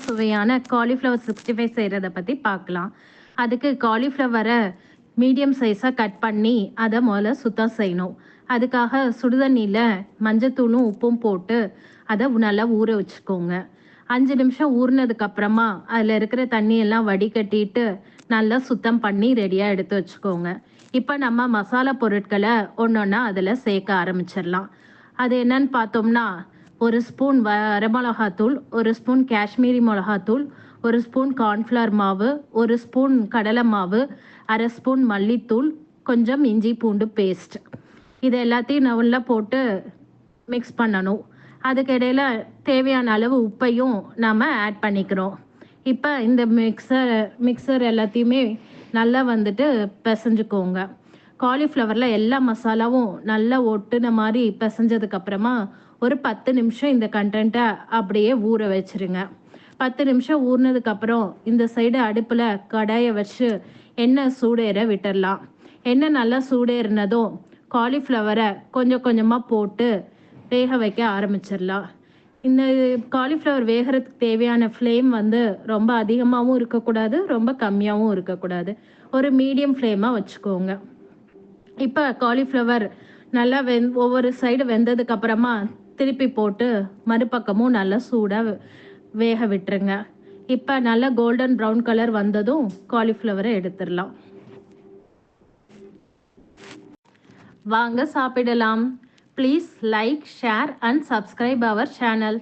சுவையான காலிஃப்ளவர் 65 செய்கிறத பற்றி பார்க்கலாம். அதுக்கு காலிஃப்ளவரை மீடியம் சைஸாக கட் பண்ணி அதை முதல்ல சுத்தம் செய்யணும். அதுக்காக சுடுதண்ணியில் மஞ்சத்தூளும் உப்பும் போட்டு அதை நல்லா ஊற வச்சுக்கோங்க. 5 நிமிஷம் ஊறினதுக்கப்புறமா அதில் இருக்கிற தண்ணியெல்லாம் வடிகட்டிட்டு நல்லா சுத்தம் பண்ணி ரெடியாக எடுத்து வச்சுக்கோங்க. இப்போ நம்ம மசாலா பொருட்களை ஒன்றொன்னா அதில் சேர்க்க ஆரம்பிச்சிடலாம். அது என்னன்னு பார்த்தோம்னா, 1 ஸ்பூன் வரமிளகாத்தூள், 1 ஸ்பூன் காஷ்மீரி மிளகாத்தூள், 1 ஸ்பூன் கார்ன்ஃப்ளவர் மாவு, 1 ஸ்பூன் கடலை மாவு, 1/2 ஸ்பூன் மல்லித்தூள், கொஞ்சம் இஞ்சி பூண்டு பேஸ்ட். இது எல்லாத்தையும் நல்லா போட்டு மிக்ஸ் பண்ணணும். அதுக்கு இடையில தேவையான அளவு உப்பையும் நாம் ஆட் பண்ணிக்கிறோம். இப்போ இந்த மிக்சர் எல்லாத்தையுமே நல்லா பிசைஞ்சுக்கோங்க. காலிஃப்ளவரில் எல்லா மசாலாவும் நல்லா ஒட்டுன மாதிரி பிசைஞ்சதுக்கப்புறமா ஒரு 10 நிமிஷம் இந்த கண்டென்ட்டை அப்படியே ஊற வச்சுருங்க. 10 நிமிஷம் ஊறினதுக்கப்புறம் இந்த சைடு அடுப்பில் கடாயை வச்சு எண்ணெய் சூடேற விட்டுடலாம். எண்ணெய் நல்லா சூடேறினதும் காலிஃப்ளவரை கொஞ்சம் கொஞ்சமாக போட்டு வேக வைக்க ஆரம்பிச்சிடலாம். இந்த காலிஃப்ளவர் வேகிறதுக்கு தேவையான ஃப்ளேம் ரொம்ப அதிகமாகவும் இருக்கக்கூடாது, ரொம்ப கம்மியாகவும் இருக்கக்கூடாது. ஒரு மீடியம் ஃப்ளேமாக வச்சுக்கோங்க. இப்போ காலிஃப்ளவர் நல்லா ஒவ்வொரு சைடு வெந்ததுக்கப்புறமா திருப்பி போட்டு மறுபக்கமும் நல்லா சூடாக வேக விட்டுருங்க. இப்போ நல்லா கோல்டன் ப்ரௌன் கலர் வந்ததும் காலிஃப்ளவரை எடுத்துடலாம். வாங்க சாப்பிடலாம். Please like, share and subscribe our channel.